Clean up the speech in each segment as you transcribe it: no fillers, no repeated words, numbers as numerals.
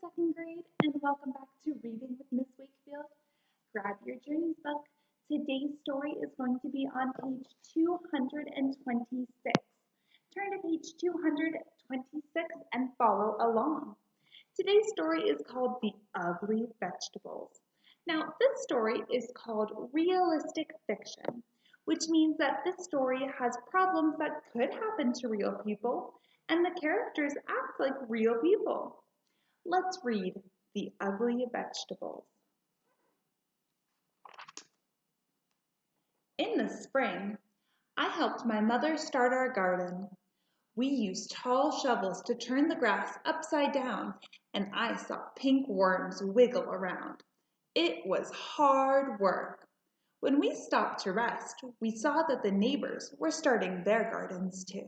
second grade, and welcome back to Reading with Miss Wakefield. Grab your journey book. Today's story is going to be on page 226. Turn to page 226 and follow along. Today's story is called The Ugly Vegetables. Now, this story is called realistic fiction, which means that this story has problems that could happen to real people, and the characters act like real people. Let's read The Ugly Vegetables. In the spring, I helped my mother start our garden. We used tall shovels to turn the grass upside down, and I saw pink worms wiggle around. It was hard work. When we stopped to rest, we saw that the neighbors were starting their gardens too.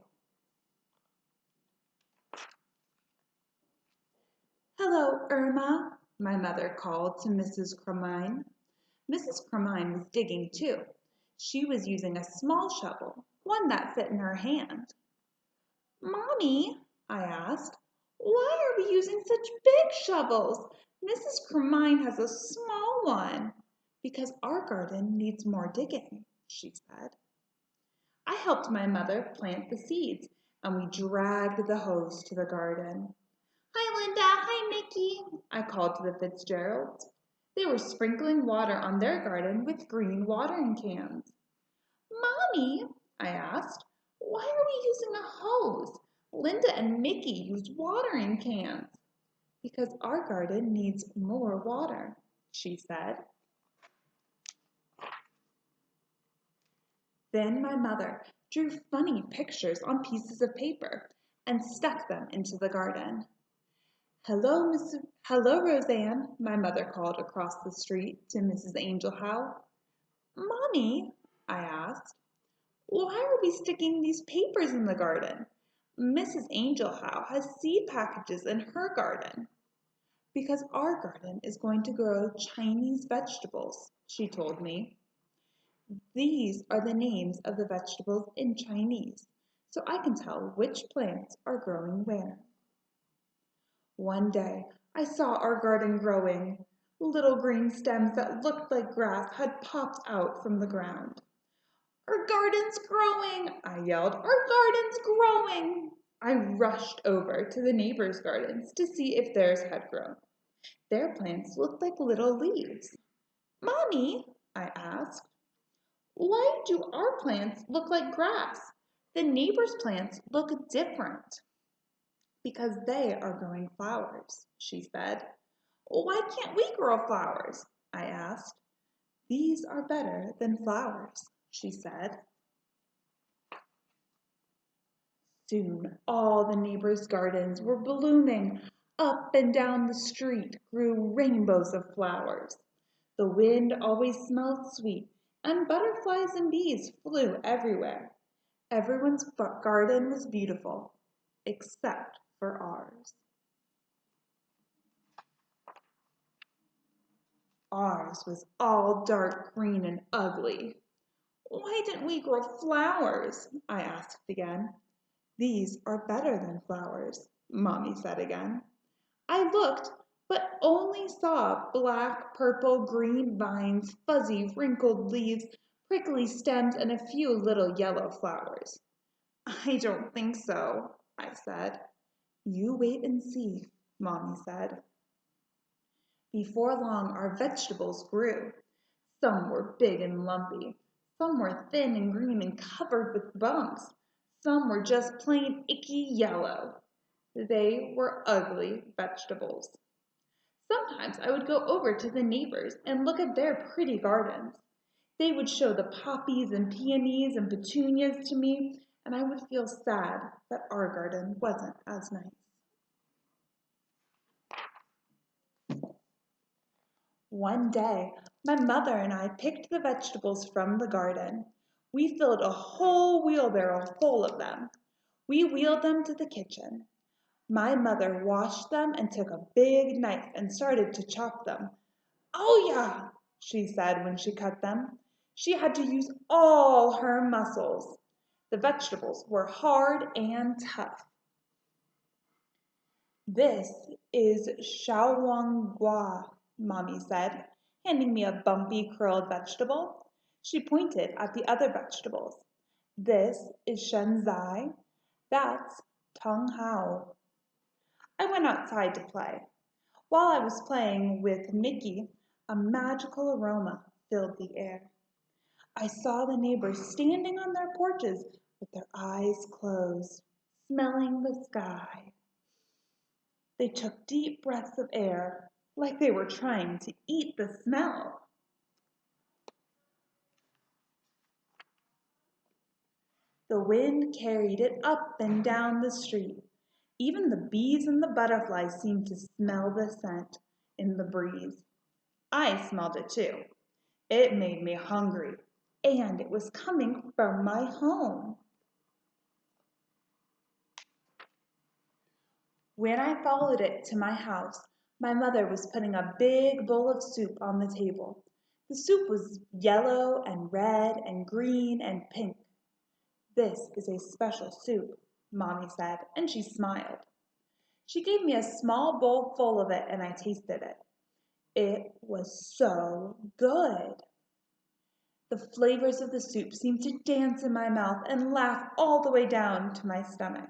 "Hello, Irma," my mother called to Mrs. Cremine. Mrs. Cremine was digging too. She was using a small shovel, one that fit in her hand. "Mommy," I asked, "why are we using such big shovels? Mrs. Cremine has a small one." "Because our garden needs more digging," she said. I helped my mother plant the seeds, and we dragged the hose to the garden. "Hi, Linda. Hi, Mickey," I called to the Fitzgeralds. They were sprinkling water on their garden with green watering cans. "Mommy," I asked, "why are we using a hose? Linda and Mickey use watering cans." "Because our garden needs more water," she said. Then my mother drew funny pictures on pieces of paper and stuck them into the garden. Hello, Roseanne," my mother called across the street to Mrs. Angel Howe. "Mommy," I asked, "why are we sticking these papers in the garden? Mrs. Angel Howe has seed packages in her garden." "Because our garden is going to grow Chinese vegetables," she told me. These are the names of the vegetables in Chinese, so I can tell which plants are growing where. One day, I saw our garden growing. Little green stems that looked like grass had popped out from the ground. "Our garden's growing!" I yelled. "Our garden's growing!" I rushed over to the neighbors' gardens to see if theirs had grown. Their plants looked like little leaves. "Mommy," I asked, "why do our plants look like grass? The neighbors' plants look different." "Because they are growing flowers," she said. "Why can't we grow flowers?" I asked. "These are better than flowers," she said. Soon all the neighbors' gardens were blooming. Up and down the street grew rainbows of flowers. The wind always smelled sweet, and butterflies and bees flew everywhere. Everyone's garden was beautiful, except for ours. Ours was all dark green and ugly. "Why didn't we grow flowers?" I asked again. "These are better than flowers," Mommy said again. I looked, but only saw black, purple, green vines, fuzzy, wrinkled leaves, prickly stems, and a few little yellow flowers. "I don't think so," I said. "You wait and see," Mommy said. Before long, our vegetables grew. Some were big and lumpy. Some were thin and green and covered with bumps. Some were just plain icky yellow. They were ugly vegetables. Sometimes I would go over to the neighbors and look at their pretty gardens. They would show the poppies and peonies and petunias to me, and I would feel sad that our garden wasn't as nice. One day, my mother and I picked the vegetables from the garden. We filled a whole wheelbarrow full of them. We wheeled them to the kitchen. My mother washed them and took a big knife and started to chop them. "Oh yeah," she said when she cut them. She had to use all her muscles. The vegetables were hard and tough. This is xiaoguangua, Mommy said, handing me a bumpy curled vegetable. She pointed at the other vegetables. This is shenzai. That's tonghao. I went outside to play. While I was playing with Mickey, a magical aroma filled the air. I saw the neighbors standing on their porches with their eyes closed, smelling the sky. They took deep breaths of air, like they were trying to eat the smell. The wind carried it up and down the street. Even the bees and the butterflies seemed to smell the scent in the breeze. I smelled it too. It made me hungry, and it was coming from my home. When I followed it to my house, my mother was putting a big bowl of soup on the table. The soup was yellow and red and green and pink. This is a special soup, Mommy said, and she smiled. She gave me a small bowl full of it, and I tasted it. It was so good. The flavors of the soup seemed to dance in my mouth and laugh all the way down to my stomach.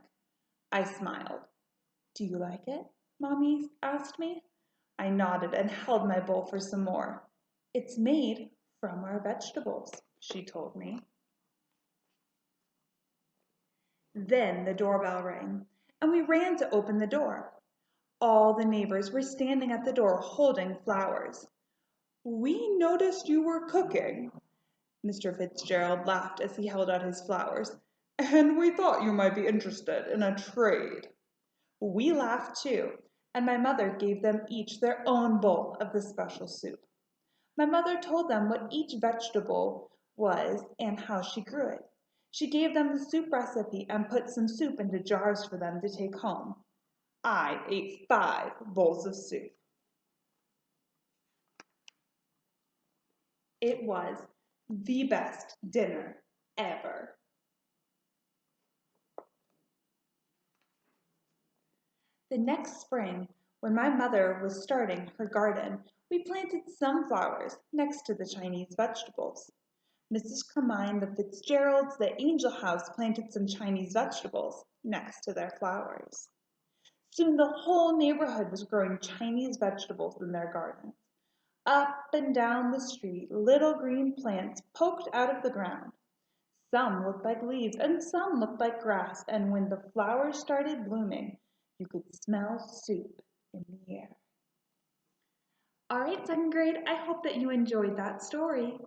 I smiled. Do you like it? Mommy asked me. I nodded and held my bowl for some more. It's made from our vegetables, she told me. Then the doorbell rang, and we ran to open the door. All the neighbors were standing at the door holding flowers. We noticed you were cooking. Mr. Fitzgerald laughed as he held out his flowers, and we thought you might be interested in a trade. We laughed too, and my mother gave them each their own bowl of the special soup. My mother told them what each vegetable was and how she grew it. She gave them the soup recipe and put some soup into jars for them to take home. I ate 5 bowls of soup. It was the best dinner ever. The next spring, when my mother was starting her garden, we planted sunflowers next to the Chinese vegetables. Mrs. Carmine, the Fitzgeralds, the Angel House planted some Chinese vegetables next to their flowers. Soon the whole neighborhood was growing Chinese vegetables in their gardens. Up and down the street, little green plants poked out of the ground. Some looked like leaves and some looked like grass, and when the flowers started blooming, you could smell soup in the air. All right, second grade, I hope that you enjoyed that story.